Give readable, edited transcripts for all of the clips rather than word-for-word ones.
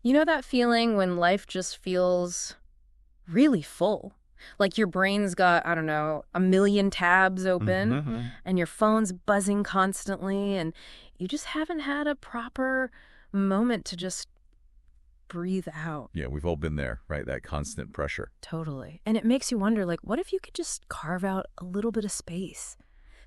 You know that feeling when life just feels really full? Like your brain's got, I don't know, a million tabs open and your phone's buzzing constantly and you just haven't had a proper moment to just breathe out. Yeah, we've all been there, right? That constant pressure. Totally. And it makes you wonder, like, what if you could just carve out a little bit of space?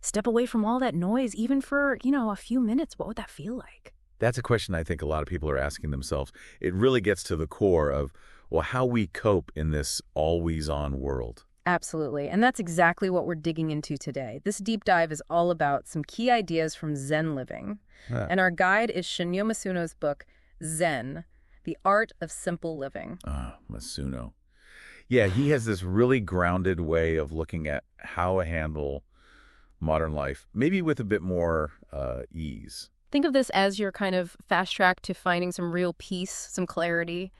Step away from all that noise, even for, a few minutes. What would that feel like? That's a question I think a lot of people are asking themselves. It really gets to the core of, well, how we cope in this always-on world. Absolutely. And that's exactly what we're digging into today. This deep dive is all about some key ideas from Zen living. And our guide is Shinyo Masuno's book, Zen, The Art of Simple Living. Masuno. Yeah, he has this really grounded way of looking at how to handle modern life, maybe with a bit more ease. Think of this as your kind of fast track to finding some real peace, some clarity,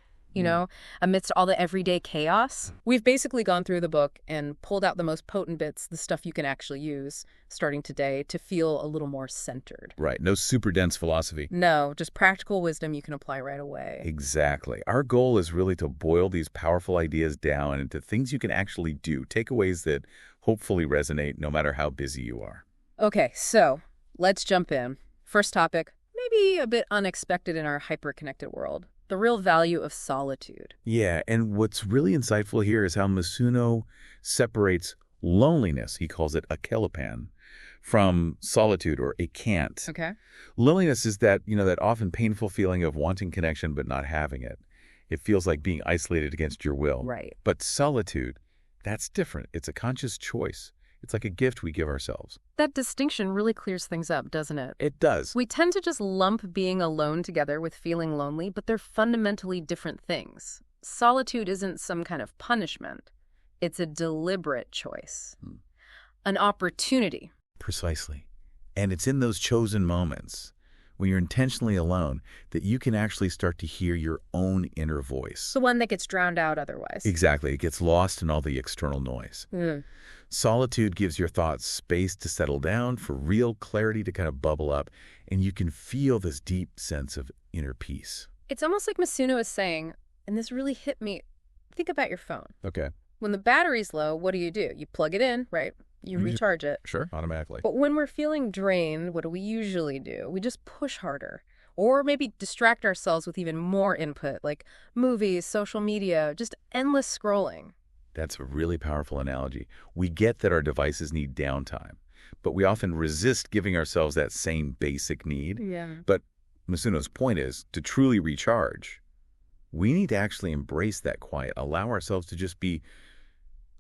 amidst all the everyday chaos. We've basically gone through the book and pulled out the most potent bits, the stuff you can actually use, starting today, to feel a little more centered. Right. No super dense philosophy. No, just practical wisdom you can apply right away. Exactly. Our goal is really to boil these powerful ideas down into things you can actually do, takeaways that hopefully resonate no matter how busy you are. Okay, so let's jump in. First topic, maybe a bit unexpected in our hyper-connected world. The real value of solitude. Yeah, and what's really insightful here is how Masuno separates loneliness, he calls it a kelopan, from solitude or a can't. Okay. Loneliness is that, that often painful feeling of wanting connection but not having it. It feels like being isolated against your will. Right. But solitude, that's different. It's a conscious choice. It's like a gift we give ourselves. That distinction really clears things up, doesn't it? It does. We tend to just lump being alone together with feeling lonely, but they're fundamentally different things. Solitude isn't some kind of punishment. It's a deliberate choice. An opportunity. Precisely. And it's in those chosen moments, when you're intentionally alone, that you can actually start to hear your own inner voice. The one that gets drowned out otherwise. Exactly. It gets lost in all the external noise. Solitude gives your thoughts space to settle down, for real clarity to kind of bubble up, and you can feel this deep sense of inner peace. It's almost like Masuno is saying, and this really hit me, think about your phone. Okay. When the battery's low, what do? You plug it in, right? You recharge it. Sure, automatically. But when we're feeling drained, what do we usually do? We just push harder. Or maybe distract ourselves with even more input, like movies, social media, just endless scrolling. That's a really powerful analogy. We get that our devices need downtime, but we often resist giving ourselves that same basic need. Yeah. But Masuno's point is, to truly recharge, we need to actually embrace that quiet, allow ourselves to just be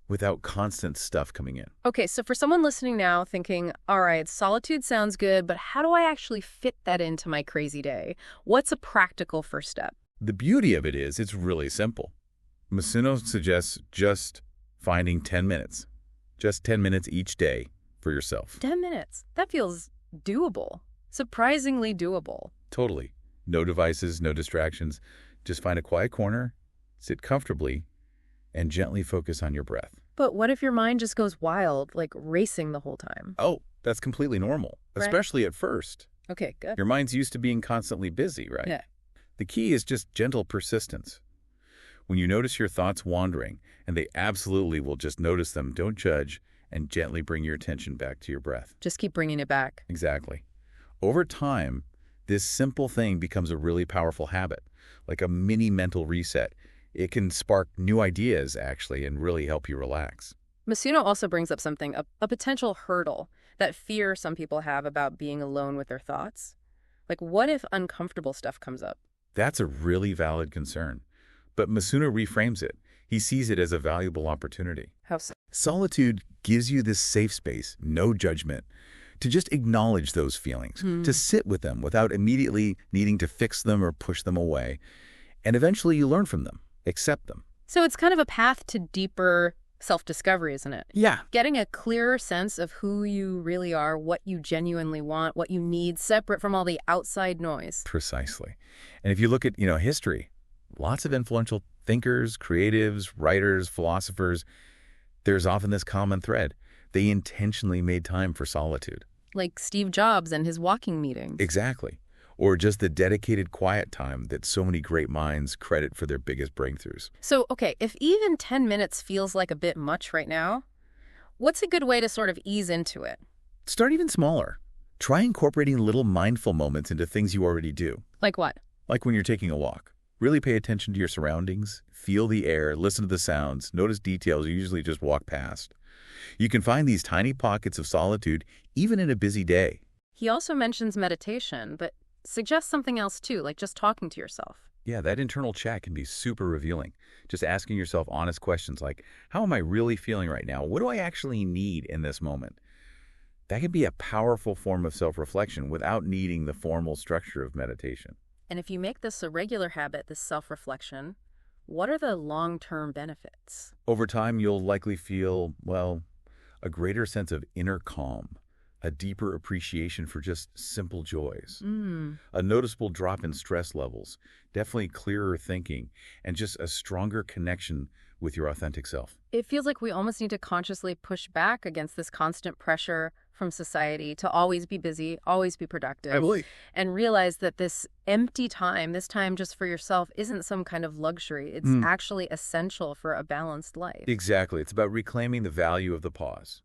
without constant stuff coming in. Okay, so for someone listening now thinking, all right, solitude sounds good, but how do I actually fit that into my crazy day? What's a practical first step? The beauty of it is it's really simple. Masuno suggests just finding 10 minutes. Just 10 minutes each day for yourself. 10 minutes. That feels doable. Surprisingly doable. Totally. No devices, no distractions. Just find a quiet corner, sit comfortably, and gently focus on your breath. But what if your mind just goes wild, like racing the whole time? Oh, that's completely normal, Right. especially at first. Okay, good. Your mind's used to being constantly busy, right? Yeah. The key is just gentle persistence. When you notice your thoughts wandering, and they absolutely will just notice them, don't judge, and gently bring your attention back to your breath. Just keep bringing it back. Exactly. Over time, this simple thing becomes a really powerful habit, like a mini mental reset. It can spark new ideas, actually, and really help you relax. Masuno also brings up something, a potential hurdle, that fear some people have about being alone with their thoughts. Like, what if uncomfortable stuff comes up? That's a really valid concern. But Masuno reframes it. He sees it as a valuable opportunity. How so? Solitude gives you this safe space, no judgment, to just acknowledge those feelings, to sit with them without immediately needing to fix them or push them away. And eventually you learn from them, accept them. So it's kind of a path to deeper self-discovery, isn't it? Yeah. Getting a clearer sense of who you really are, what you genuinely want, what you need, separate from all the outside noise. Precisely. And if you look at, history, lots of influential thinkers, creatives, writers, philosophers, there's often this common thread. They intentionally made time for solitude. Like Steve Jobs and his walking meetings. Exactly. or just the dedicated quiet time that so many great minds credit for their biggest breakthroughs. So, okay, if even 10 minutes feels like a bit much right now, what's a good way to sort of ease into it? Start even smaller. Try incorporating little mindful moments into things you already do, Like what? like when you're taking a walk. Really pay attention to your surroundings, feel the air, listen to the sounds, notice details you usually just walk past. You can find these tiny pockets of solitude even in a busy day. He also mentions meditation, but suggests something else too, like just talking to yourself. Yeah, that internal chat can be super revealing. Just asking yourself honest questions like, how am I really feeling right now? What do I actually need in this moment? That can be a powerful form of self-reflection without needing the formal structure of meditation. And if you make this a regular habit, this self-reflection, what are the long-term benefits? Over time, you'll likely feel, well, a greater sense of inner calm, a deeper appreciation for just simple joys, a noticeable drop in stress levels, definitely clearer thinking, and just a stronger connection with your authentic self. It feels like we almost need to consciously push back against this constant pressure from society to always be busy, always be productive. I believe. And realize that this empty time, this time just for yourself, isn't some kind of luxury. It's actually essential for a balanced life. Exactly. It's about reclaiming the value of the pause.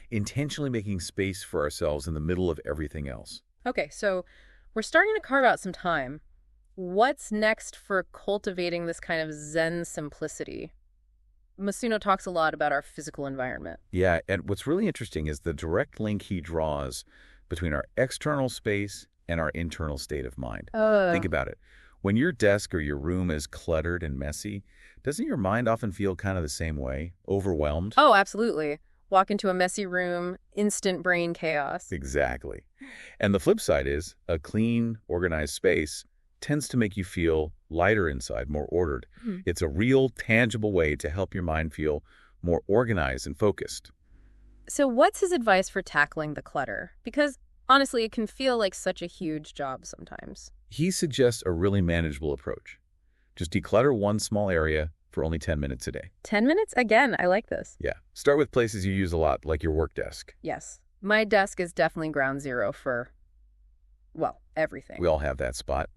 Intentionally making space for ourselves in the middle of everything else. Okay, so we're starting to carve out some time. What's next for cultivating this kind of Zen simplicity? Masuno talks a lot about our physical environment. Yeah, and what's really interesting is the direct link he draws between our external space and our internal state of mind. Think about it. When your desk or your room is cluttered and messy, doesn't your mind often feel kind of the same way? Overwhelmed? Oh, absolutely. Walk into a messy room, instant brain chaos. Exactly. And the flip side is a clean, organized space tends to make you feel lighter inside, more ordered. It's a real, tangible way to help your mind feel more organized and focused. So what's his advice for tackling the clutter? Because honestly, it can feel like such a huge job sometimes. He suggests a really manageable approach. Just declutter one small area for only 10 minutes a day. 10 minutes? Again, I like this. Yeah. Start with places you use a lot, like your work desk. Yes. My desk is definitely ground zero for, well, everything. We all have that spot.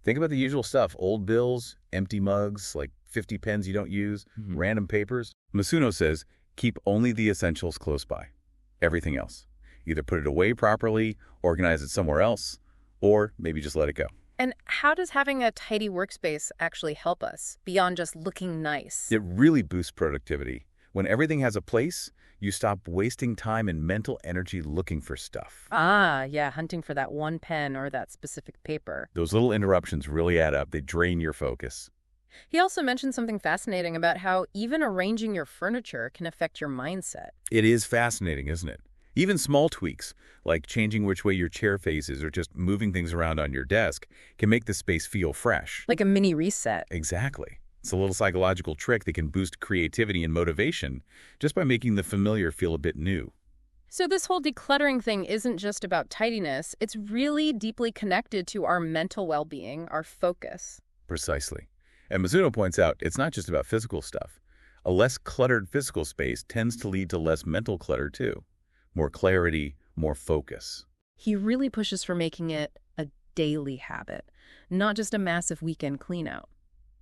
Think about the usual stuff, old bills, empty mugs, like 50 pens you don't use, random papers. Masuno says, keep only the essentials close by. Everything else. Either put it away properly, organize it somewhere else, or maybe just let it go. And how does having a tidy workspace actually help us, beyond just looking nice? It really boosts productivity. When everything has a place, you stop wasting time and mental energy looking for stuff. Ah, yeah, hunting for that one pen or that specific paper. Those little interruptions really add up. They drain your focus. He also mentioned something fascinating about how even arranging your furniture can affect your mindset. It is fascinating, isn't it? Even small tweaks, like changing which way your chair faces or just moving things around on your desk, can make the space feel fresh. Like a mini reset. Exactly. It's a little psychological trick that can boost creativity and motivation just by making the familiar feel a bit new. So this whole decluttering thing isn't just about tidiness. It's really deeply connected to our mental well-being, our focus. Precisely. And Mizuno points out it's not just about physical stuff. A less cluttered physical space tends to lead to less mental clutter, too. More clarity, more focus. He really pushes for making it a daily habit, not just a massive weekend clean-out.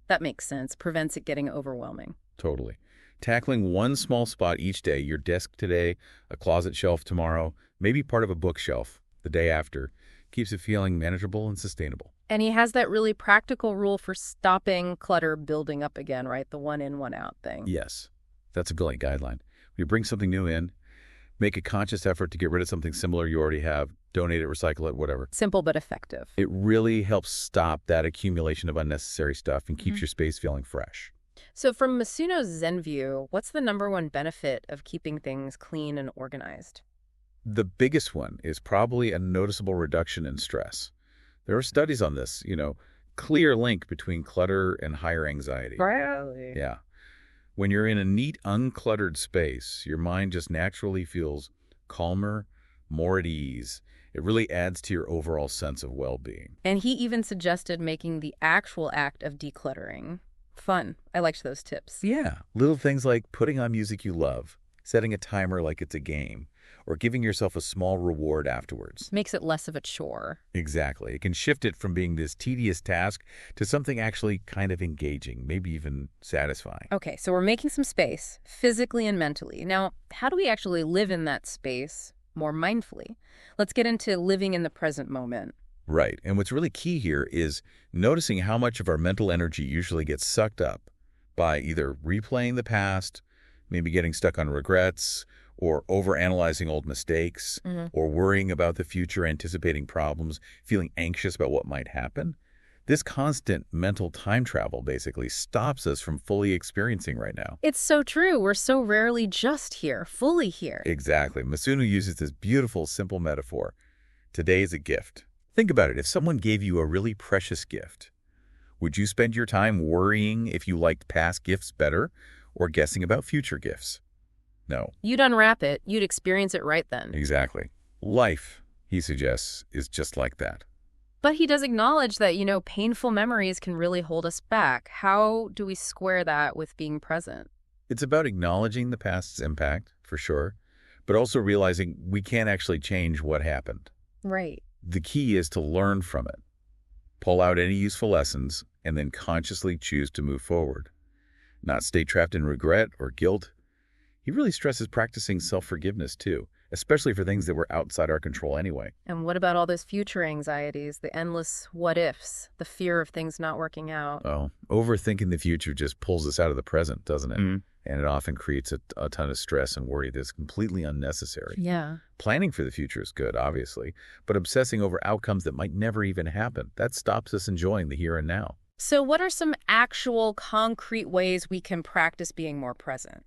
That makes sense, prevents it getting overwhelming. Totally. Tackling one small spot each day, your desk today, a closet shelf tomorrow, maybe part of a bookshelf the day after, keeps it feeling manageable and sustainable. And he has that really practical rule for stopping clutter building up again, right? The one in, one out thing. Yes, that's a good guideline. When you bring something new in, make a conscious effort to get rid of something similar you already have, donate it, recycle it, whatever. Simple but effective. It really helps stop that accumulation of unnecessary stuff and keeps your space feeling fresh. So from Masuno's Zen view, what's the #1 benefit of keeping things clean and organized? The biggest one is probably a noticeable reduction in stress. There are studies on this, clear link between clutter and higher anxiety. Really? Yeah. When you're in a neat, uncluttered space, your mind just naturally feels calmer, more at ease. It really adds to your overall sense of well-being. And he even suggested making the actual act of decluttering fun. I liked those tips. Yeah. Little things like putting on music you love, setting a timer like it's a game, or giving yourself a small reward afterwards. Makes it less of a chore. Exactly. It can shift it from being this tedious task to something actually kind of engaging, maybe even satisfying. Okay, so we're making some space, physically and mentally. Now, how do we actually live in that space more mindfully? Let's get into living in the present moment. Right. And what's really key here is noticing how much of our mental energy usually gets sucked up by either replaying the past, maybe getting stuck on regrets, or overanalyzing old mistakes, or worrying about the future, anticipating problems, feeling anxious about what might happen. This constant mental time travel basically stops us from fully experiencing right now. It's so true. We're so rarely just here, fully here. Exactly. Masuno uses this beautiful, simple metaphor. Today is a gift. Think about it. If someone gave you a really precious gift, would you spend your time worrying if you liked past gifts better or guessing about future gifts? No. You'd unwrap it. You'd experience it right then. Exactly. Life, he suggests, is just like that. But he does acknowledge that, painful memories can really hold us back. How do we square that with being present? It's about acknowledging the past's impact, for sure, but also realizing we can't actually change what happened. Right. The key is to learn from it, pull out any useful lessons, and then consciously choose to move forward, not stay trapped in regret or guilt. He really stresses practicing self-forgiveness, too, especially for things that were outside our control anyway. And what about all those future anxieties, the endless what-ifs, the fear of things not working out? Oh, overthinking the future just pulls us out of the present, doesn't it? And it often creates a ton of stress and worry that's completely unnecessary. Yeah. Planning for the future is good, obviously, but obsessing over outcomes that might never even happen, that stops us enjoying the here and now. So what are some actual concrete ways we can practice being more present?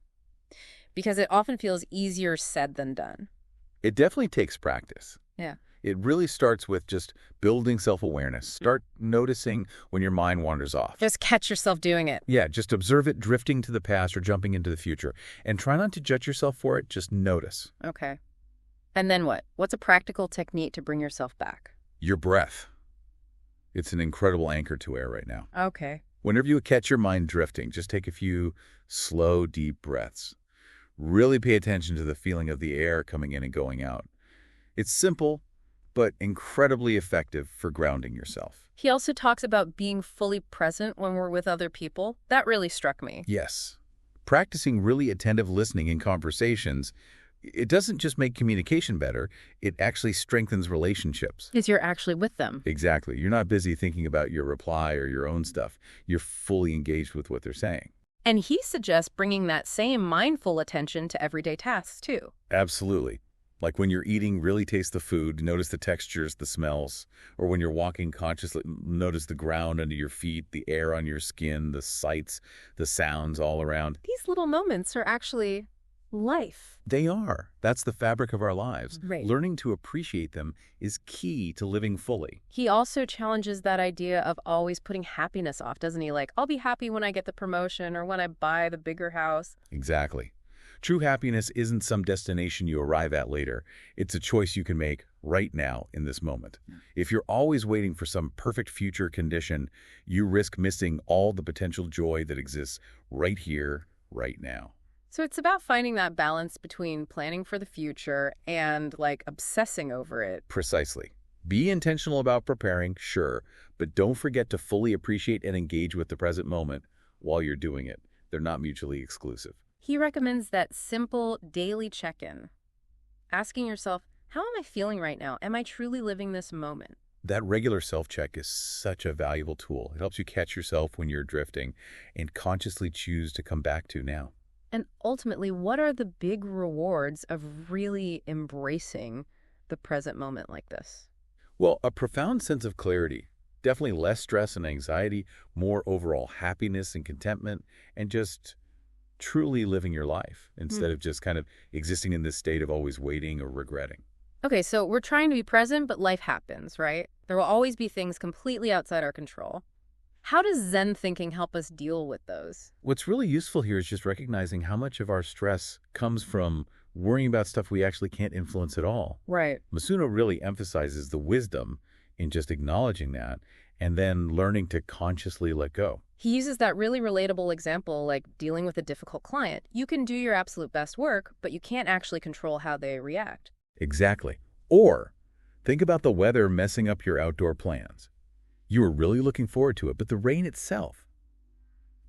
Because it often feels easier said than done. It definitely takes practice. Yeah. It really starts with just building self-awareness. Start noticing when your mind wanders off. Just catch yourself doing it. Yeah, just observe it drifting to the past or jumping into the future. And try not to judge yourself for it, just notice. Okay. And then what? What's a practical technique to bring yourself back? Your breath. It's an incredible anchor to air right now. Okay. Whenever you catch your mind drifting, just take a few slow, deep breaths. Really pay attention to the feeling of the air coming in and going out. It's simple, but incredibly effective for grounding yourself. He also talks about being fully present when we're with other people. That really struck me. Yes. Practicing really attentive listening in conversations, it doesn't just make communication better, it actually strengthens relationships. Because you're actually with them. Exactly. You're not busy thinking about your reply or your own stuff. You're fully engaged with what they're saying. And he suggests bringing that same mindful attention to everyday tasks, too. Absolutely. Like when you're eating, really taste the food, notice the textures, the smells. Or when you're walking consciously, notice the ground under your feet, the air on your skin, the sights, the sounds all around. These little moments are actually life. They are. That's the fabric of our lives. Right. Learning to appreciate them is key to living fully. He also challenges that idea of always putting happiness off, doesn't he? Like, I'll be happy when I get the promotion or when I buy the bigger house. Exactly. True happiness isn't some destination you arrive at later. It's a choice you can make right now in this moment. If you're always waiting for some perfect future condition, you risk missing all the potential joy that exists right here, right now. So it's about finding that balance between planning for the future and, obsessing over it. Precisely. Be intentional about preparing, sure, but don't forget to fully appreciate and engage with the present moment while you're doing it. They're not mutually exclusive. He recommends that simple daily check-in. Asking yourself, how am I feeling right now? Am I truly living this moment? That regular self-check is such a valuable tool. It helps you catch yourself when you're drifting and consciously choose to come back to now. And ultimately, what are the big rewards of really embracing the present moment like this? Well, a profound sense of clarity, definitely less stress and anxiety, more overall happiness and contentment, and just truly living your life instead of just kind of existing in this state of always waiting or regretting. Okay, so we're trying to be present, but life happens, right? There will always be things completely outside our control. How does Zen thinking help us deal with those? What's really useful here is just recognizing how much of our stress comes from worrying about stuff we actually can't influence at all. Right. Masuno really emphasizes the wisdom in just acknowledging that and then learning to consciously let go. He uses that really relatable example, like dealing with a difficult client. You can do your absolute best work, but you can't actually control how they react. Exactly. Or think about the weather messing up your outdoor plans. You were really looking forward to it, but the rain itself,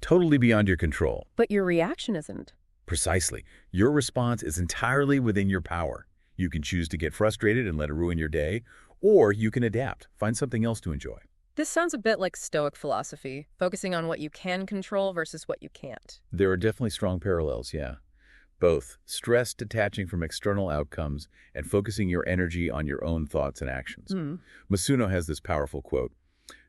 totally beyond your control. But your reaction isn't. Precisely. Your response is entirely within your power. You can choose to get frustrated and let it ruin your day, or you can adapt, find something else to enjoy. This sounds a bit like Stoic philosophy, focusing on what you can control versus what you can't. There are definitely strong parallels, yeah. Both stress detaching from external outcomes and focusing your energy on your own thoughts and actions. Masuno has this powerful quote,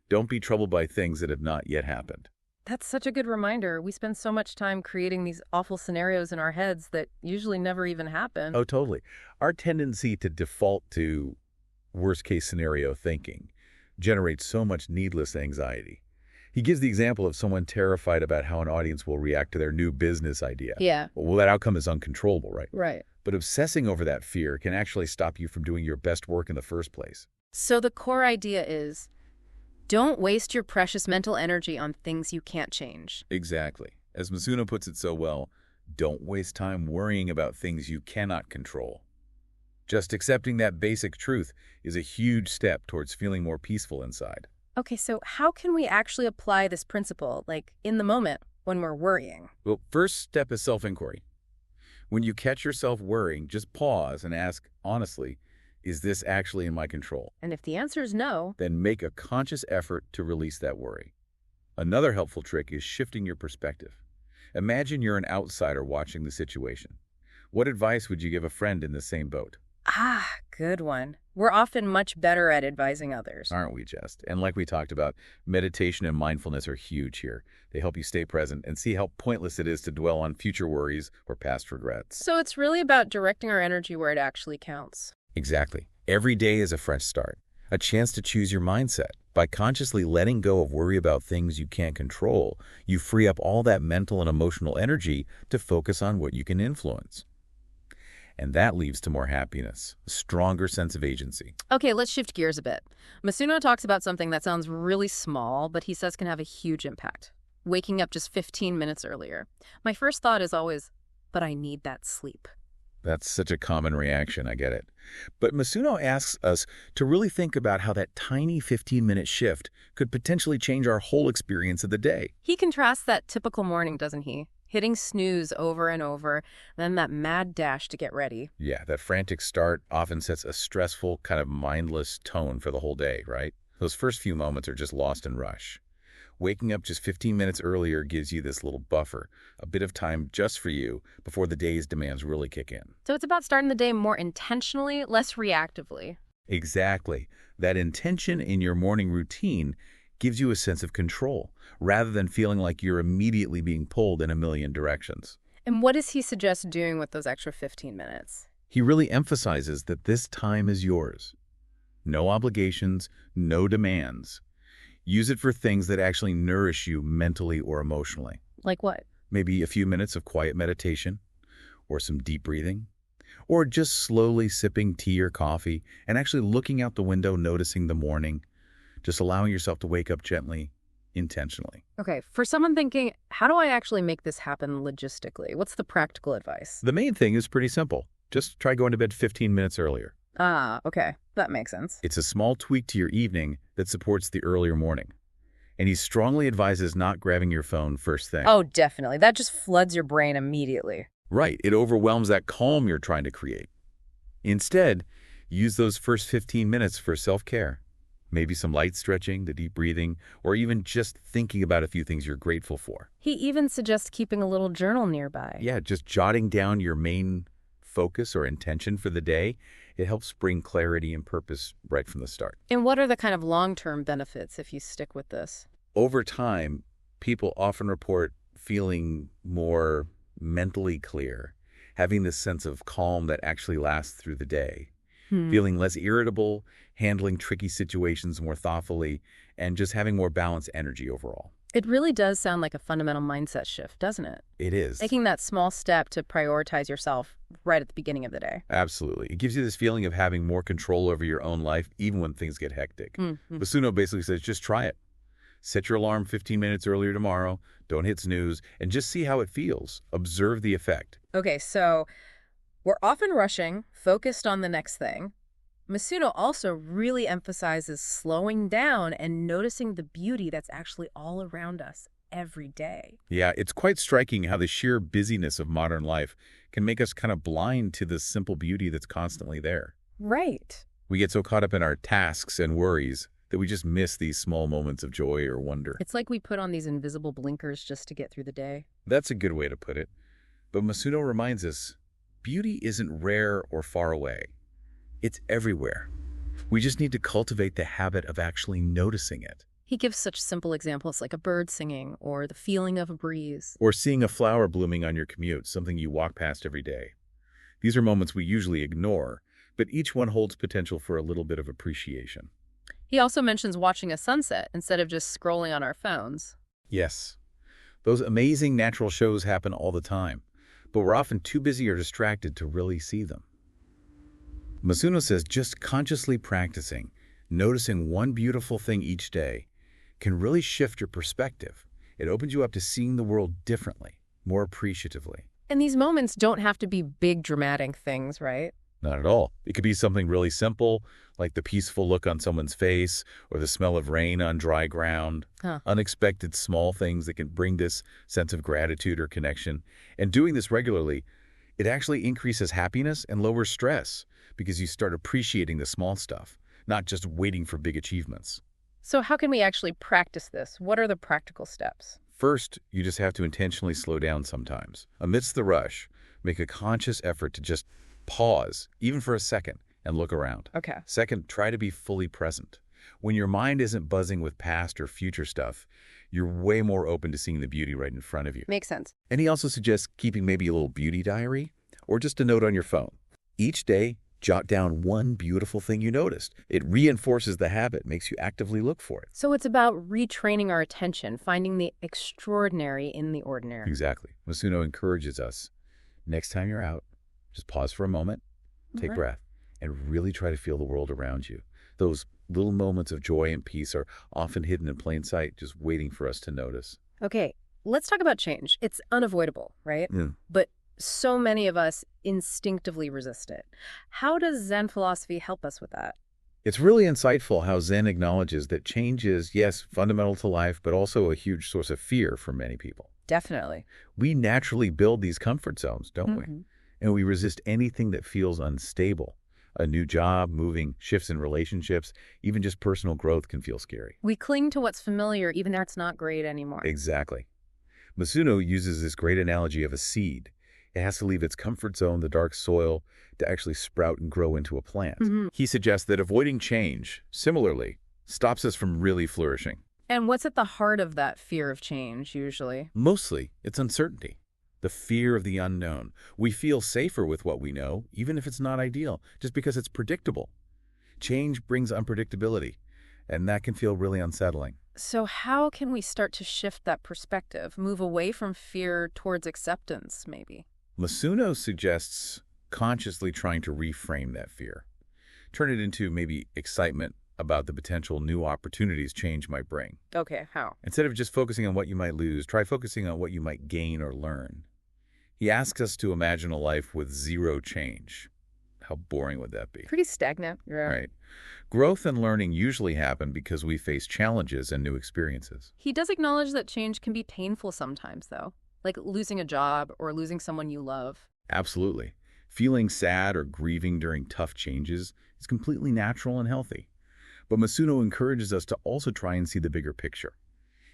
"Don't be troubled by things that have not yet happened." That's such a good reminder. We spend so much time creating these awful scenarios in our heads that usually never even happen. Oh, totally. Our tendency to default to worst-case scenario thinking generates so much needless anxiety. He gives the example of someone terrified about how an audience will react to their new business idea. Yeah. Well, that outcome is uncontrollable, right? Right. But obsessing over that fear can actually stop you from doing your best work in the first place. So the core idea is, don't waste your precious mental energy on things you can't change. Exactly. As Masuno puts it so well, don't waste time worrying about things you cannot control. Just accepting that basic truth is a huge step towards feeling more peaceful inside. Okay, so how can we actually apply this principle, like in the moment when we're worrying? Well, first step is self-inquiry. When you catch yourself worrying, just pause and ask honestly, is this actually in my control? And if the answer is no, Then make a conscious effort to release that worry. Another helpful trick is shifting your perspective. Imagine you're an outsider watching the situation. What advice would you give a friend in the same boat? good one. We're often much better at advising others. Aren't we just? And like we talked about, meditation and mindfulness are huge here. They help you stay present and see how pointless it is to dwell on future worries or past regrets. So it's really about directing our energy where it actually counts. Exactly. Every day is a fresh start, a chance to choose your mindset. By consciously letting go of worry about things you can't control, you free up all that mental and emotional energy to focus on what you can influence. And that leads to more happiness, a stronger sense of agency. Okay, let's shift gears a bit. Masuno talks about something that sounds really small, but he says can have a huge impact. Waking up just 15 minutes earlier. My first thought is always, but I need that sleep. That's such a common reaction, I get it. But Masuno asks us to really think about how that tiny 15-minute shift could potentially change our whole experience of the day. He contrasts that typical morning, doesn't he? Hitting snooze over and over, then that mad dash to get ready. Yeah, that frantic start often sets a stressful, kind of mindless tone for the whole day, right? Those first few moments are just lost in rush. Waking up just 15 minutes earlier gives you this little buffer, a bit of time just for you before the day's demands really kick in. So it's about starting the day more intentionally, less reactively. Exactly. That intention in your morning routine gives you a sense of control, rather than feeling like you're immediately being pulled in a million directions. And what does he suggest doing with those extra 15 minutes? He really emphasizes that this time is yours. No obligations, no demands. Use it for things that actually nourish you mentally or emotionally. Like what? Maybe a few minutes of quiet meditation, or some deep breathing, or just slowly sipping tea or coffee and actually looking out the window, noticing the morning, just allowing yourself to wake up gently, intentionally. Okay, for someone thinking, how do I actually make this happen logistically? What's the practical advice? The main thing is pretty simple. Just try going to bed 15 minutes earlier. Okay. That makes sense. It's a small tweak to your evening that supports the earlier morning. And he strongly advises not grabbing your phone first thing. Oh, definitely. That just floods your brain immediately. Right. It overwhelms that calm you're trying to create. Instead, use those first 15 minutes for self-care. Maybe some light stretching, the deep breathing, or even just thinking about a few things you're grateful for. He even suggests keeping a little journal nearby. Yeah, just jotting down your main focus or intention for the day. It helps bring clarity and purpose right from the start. And what are the kind of long-term benefits if you stick with this? Over time, people often report feeling more mentally clear, having this sense of calm that actually lasts through the day, feeling less irritable, handling tricky situations more thoughtfully, and just having more balanced energy overall. It really does sound like a fundamental mindset shift, doesn't it? It is. Taking that small step to prioritize yourself right at the beginning of the day. Absolutely. It gives you this feeling of having more control over your own life, even when things get hectic. Masuno basically says, just try it. Set your alarm 15 minutes earlier tomorrow. Don't hit snooze, and just see how it feels. Observe the effect. Okay, so we're often rushing, focused on the next thing. Masuno also really emphasizes slowing down and noticing the beauty that's actually all around us every day. Yeah, it's quite striking how the sheer busyness of modern life can make us kind of blind to the simple beauty that's constantly there. Right. We get so caught up in our tasks and worries that we just miss these small moments of joy or wonder. It's like we put on these invisible blinkers just to get through the day. That's a good way to put it. But Masuno reminds us, beauty isn't rare or far away. It's everywhere. We just need to cultivate the habit of actually noticing it. He gives such simple examples like a bird singing or the feeling of a breeze. Or seeing a flower blooming on your commute, something you walk past every day. These are moments we usually ignore, but each one holds potential for a little bit of appreciation. He also mentions watching a sunset instead of just scrolling on our phones. Yes, those amazing natural shows happen all the time, but we're often too busy or distracted to really see them. Masuno says just consciously practicing, noticing one beautiful thing each day, can really shift your perspective. It opens you up to seeing the world differently, more appreciatively. And these moments don't have to be big dramatic things, right? Not at all. It could be something really simple, like the peaceful look on someone's face or the smell of rain on dry ground. Unexpected small things that can bring this sense of gratitude or connection. And doing this regularly, it actually increases happiness and lowers stress because you start appreciating the small stuff, not just waiting for big achievements. So how can we actually practice this? What are the practical steps? First, you just have to intentionally slow down sometimes. Amidst the rush, make a conscious effort to just pause, even for a second, and look around. Okay. Second, try to be fully present. When your mind isn't buzzing with past or future stuff, you're way more open to seeing the beauty right in front of you. Makes sense. And he also suggests keeping maybe a little beauty diary or just a note on your phone. Each day, jot down one beautiful thing you noticed. It reinforces the habit, makes you actively look for it. So it's about retraining our attention, finding the extraordinary in the ordinary. Exactly. Masuno encourages us, next time you're out, just pause for a moment, take breath, and really try to feel the world around you. Those little moments of joy and peace are often hidden in plain sight, just waiting for us to notice. Okay, let's talk about change. It's unavoidable, right? But so many of us instinctively resist it. How does Zen philosophy help us with that? It's really insightful how Zen acknowledges that change is, yes, fundamental to life, but also a huge source of fear for many people. Definitely. We naturally build these comfort zones, don't we? And we resist anything that feels unstable. A new job, moving, shifts in relationships, even just personal growth can feel scary. We cling to what's familiar, even though it's not great anymore. Exactly. Masuno uses this great analogy of a seed. It has to leave its comfort zone, the dark soil, to actually sprout and grow into a plant. He suggests that avoiding change, similarly, stops us from really flourishing. And what's at the heart of that fear of change, usually? Mostly, it's uncertainty. The fear of the unknown. We feel safer with what we know, even if it's not ideal, just because it's predictable. Change brings unpredictability, and that can feel really unsettling. So how can we start to shift that perspective, move away from fear towards acceptance, maybe? Masuno suggests consciously trying to reframe that fear. Turn it into maybe excitement about the potential new opportunities change might bring. Okay, how? Instead of just focusing on what you might lose, try focusing on what you might gain or learn. He asks us to imagine a life with zero change. How boring would that be? Pretty stagnant. Yeah. Right. Growth and learning usually happen because we face challenges and new experiences. He does acknowledge that change can be painful sometimes, though, like losing a job or losing someone you love. Absolutely. Feeling sad or grieving during tough changes is completely natural and healthy. But Masuno encourages us to also try and see the bigger picture.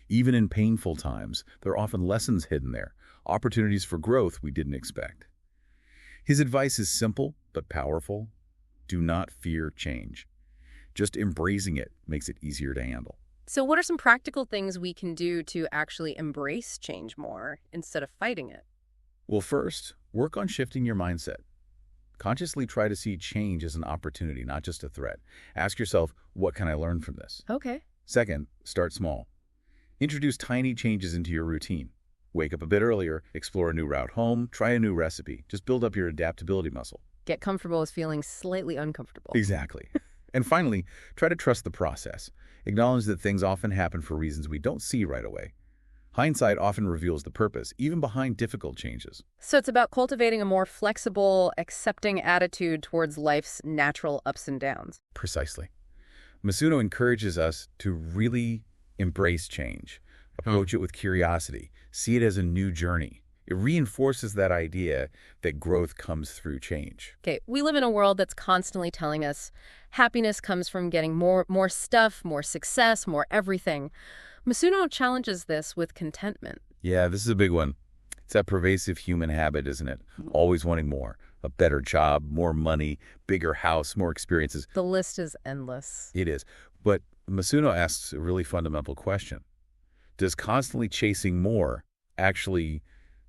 Even in painful times, there are often lessons hidden there, opportunities for growth we didn't expect. His advice is simple but powerful. Do not fear change. Just embracing it makes it easier to handle. So what are some practical things we can do to actually embrace change more instead of fighting it? Well, first, work on shifting your mindset. Consciously try to see change as an opportunity, not just a threat. Ask yourself, what can I learn from this? Okay. Second, start small. Introduce tiny changes into your routine. Wake up a bit earlier, explore a new route home, try a new recipe. Just build up your adaptability muscle. Get comfortable with feeling slightly uncomfortable. Exactly. And finally, try to trust the process. Acknowledge that things often happen for reasons we don't see right away. Hindsight often reveals the purpose, even behind difficult changes. So it's about cultivating a more flexible, accepting attitude towards life's natural ups and downs. Precisely. Masuno encourages us to really embrace change, approach it with curiosity, see it as a new journey. It reinforces that idea that growth comes through change. Okay, we live in a world that's constantly telling us happiness comes from getting more stuff, more success, more everything. Masuno challenges this with contentment. Yeah, this is a big one. It's that pervasive human habit, isn't it? Always wanting more. A better job, more money, bigger house, more experiences. The list is endless. It is. But Masuno asks a really fundamental question. Does constantly chasing more actually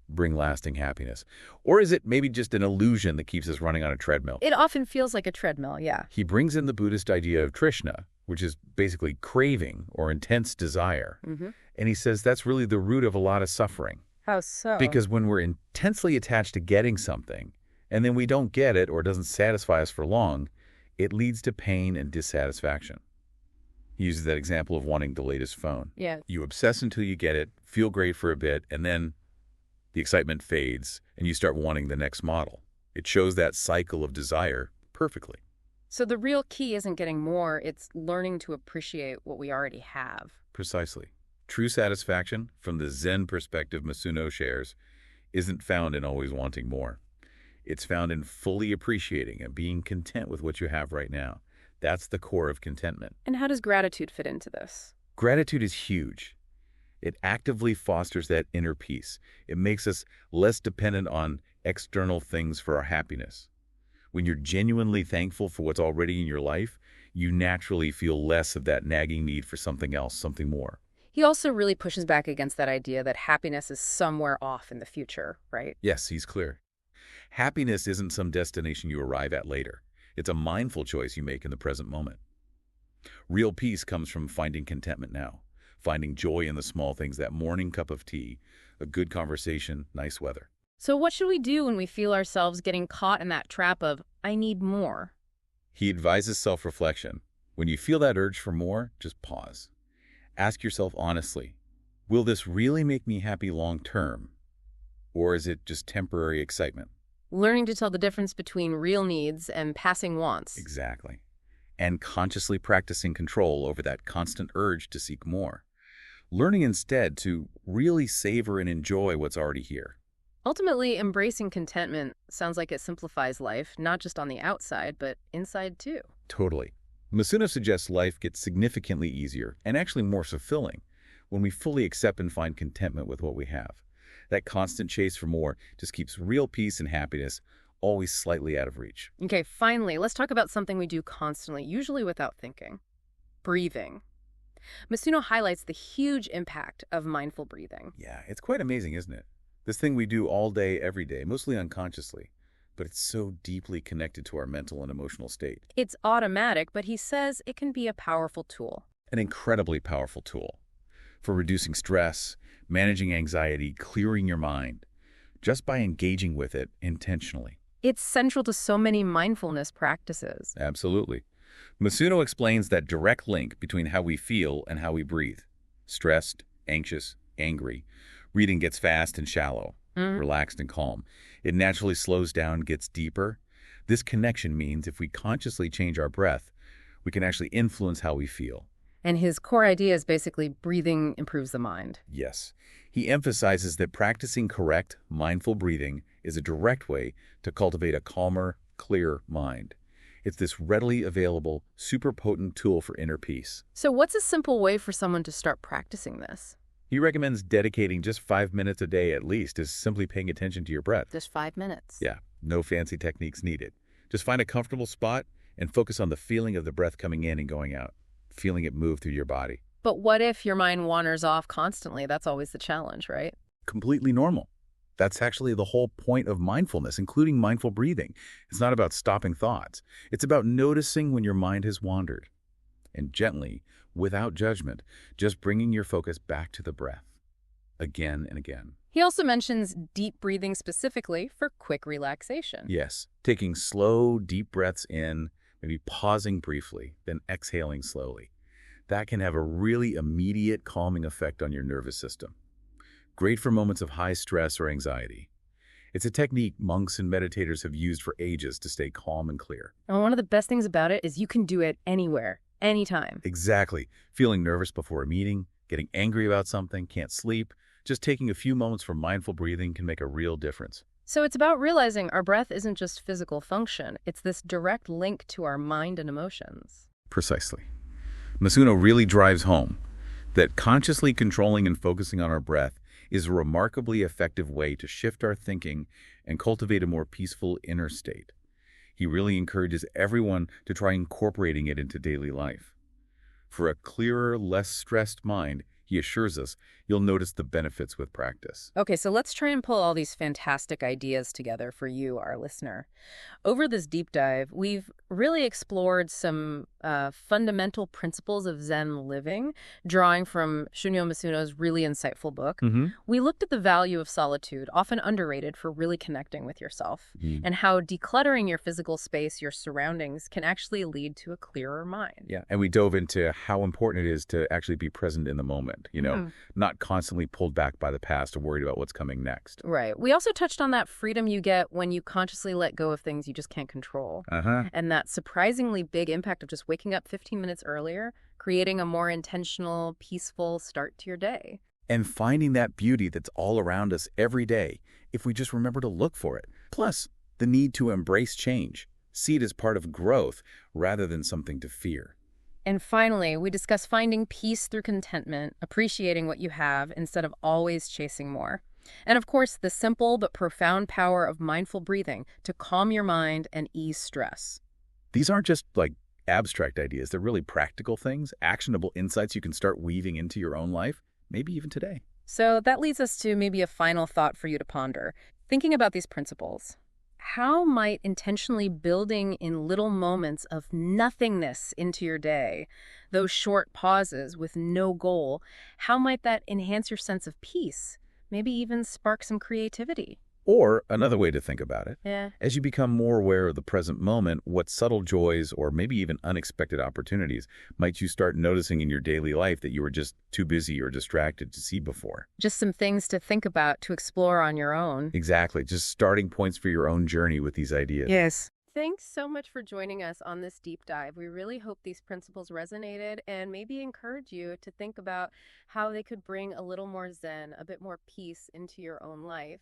bring lasting happiness? Or is it maybe just an illusion that keeps us running on a treadmill? It often feels like a treadmill, yeah. He brings in the Buddhist idea of Trishna, which is basically craving or intense desire. And he says that's really the root of a lot of suffering. How so? Because when we're intensely attached to getting something, and then we don't get it or it doesn't satisfy us for long, it leads to pain and dissatisfaction. He uses that example of wanting the latest phone. Yeah. You obsess until you get it, feel great for a bit, and then the excitement fades and you start wanting the next model. It shows that cycle of desire perfectly. So the real key isn't getting more, it's learning to appreciate what we already have. Precisely. True satisfaction, from the Zen perspective Masuno shares, isn't found in always wanting more. It's found in fully appreciating and being content with what you have right now. That's the core of contentment. And how does gratitude fit into this? Gratitude is huge. It actively fosters that inner peace. It makes us less dependent on external things for our happiness. When you're genuinely thankful for what's already in your life, you naturally feel less of that nagging need for something else, something more. He also really pushes back against that idea that happiness is somewhere off in the future, right? Yes, he's clear. Happiness isn't some destination you arrive at later. It's a mindful choice you make in the present moment. Real peace comes from finding contentment now, finding joy in the small things, that morning cup of tea, a good conversation, nice weather. So what should we do when we feel ourselves getting caught in that trap of, I need more? He advises self-reflection. When you feel that urge for more, just pause. Ask yourself honestly, will this really make me happy long term? Or is it just temporary excitement? Learning to tell the difference between real needs and passing wants. Exactly. And consciously practicing control over that constant urge to seek more. Learning instead to really savor and enjoy what's already here. Ultimately, embracing contentment sounds like it simplifies life, not just on the outside, but inside too. Totally. Masuno suggests life gets significantly easier and actually more fulfilling when we fully accept and find contentment with what we have. That constant chase for more just keeps real peace and happiness always slightly out of reach. Okay, finally, let's talk about something we do constantly, usually without thinking. Breathing. Masuno highlights the huge impact of mindful breathing. Yeah, it's quite amazing, isn't it? This thing we do all day, every day, mostly unconsciously, but it's so deeply connected to our mental and emotional state. It's automatic, but he says it can be a powerful tool. An incredibly powerful tool for reducing stress, managing anxiety, clearing your mind, just by engaging with it intentionally. It's central to so many mindfulness practices. Absolutely. Masuno explains that direct link between how we feel and how we breathe. Stressed, anxious, angry. Breathing gets fast and shallow, relaxed and calm. It naturally slows down, gets deeper. This connection means if we consciously change our breath, we can actually influence how we feel. And his core idea is basically breathing improves the mind. Yes. He emphasizes that practicing correct, mindful breathing is a direct way to cultivate a calmer, clear mind. It's this readily available, super potent tool for inner peace. So what's a simple way for someone to start practicing this? He recommends dedicating just 5 minutes a day at least is simply paying attention to your breath. Just 5 minutes. Yeah, no fancy techniques needed. Just find a comfortable spot and focus on the feeling of the breath coming in and going out, feeling it move through your body. But what if your mind wanders off constantly? That's always the challenge, right? Completely normal. That's actually the whole point of mindfulness, including mindful breathing. It's not about stopping thoughts. It's about noticing when your mind has wandered. And gently, without judgment, just bringing your focus back to the breath, again and again. He also mentions deep breathing specifically for quick relaxation. Yes, taking slow, deep breaths in maybe pausing briefly, then exhaling slowly. That can have a really immediate calming effect on your nervous system. Great for moments of high stress or anxiety. It's a technique monks and meditators have used for ages to stay calm and clear. And one of the best things about it is you can do it anywhere, anytime. Exactly. Feeling nervous before a meeting, getting angry about something, can't sleep, just taking a few moments for mindful breathing can make a real difference. So it's about realizing our breath isn't just physical function. It's this direct link to our mind and emotions. Precisely. Masuno really drives home that consciously controlling and focusing on our breath is a remarkably effective way to shift our thinking and cultivate a more peaceful inner state. He really encourages everyone to try incorporating it into daily life. For a clearer, less stressed mind, he assures us, you'll notice the benefits with practice. Okay, so let's try and pull all these fantastic ideas together for you, our listener. Over this deep dive, we've really explored some fundamental principles of Zen living, drawing from Shunyo Masuno's really insightful book. We looked at the value of solitude, often underrated for really connecting with yourself, and how decluttering your physical space, your surroundings, can actually lead to a clearer mind. Yeah, and we dove into how important it is to actually be present in the moment, not constantly pulled back by the past or worried about what's coming next. Right. We also touched on that freedom you get when you consciously let go of things you just can't control. And that surprisingly big impact of just waking up 15 minutes earlier, creating a more intentional, peaceful start to your day. And finding that beauty that's all around us every day, if we just remember to look for it. Plus, the need to embrace change, see it as part of growth rather than something to fear. And finally, we discuss finding peace through contentment, appreciating what you have instead of always chasing more. And of course, the simple but profound power of mindful breathing to calm your mind and ease stress. These aren't just like abstract ideas. They're really practical things, actionable insights you can start weaving into your own life, maybe even today. So that leads us to maybe a final thought for you to ponder. Thinking about these principles, how might intentionally building in little moments of nothingness into your day, those short pauses with no goal, how might that enhance your sense of peace? Maybe even spark some creativity? Or another way to think about it, Yeah. as you become more aware of the present moment, what subtle joys or maybe even unexpected opportunities might you start noticing in your daily life that you were just too busy or distracted to see before? Just some things to think about, to explore on your own. Exactly. Just starting points for your own journey with these ideas. Yes. Thanks so much for joining us on this deep dive. We really hope these principles resonated and maybe encourage you to think about how they could bring a little more Zen, a bit more peace into your own life.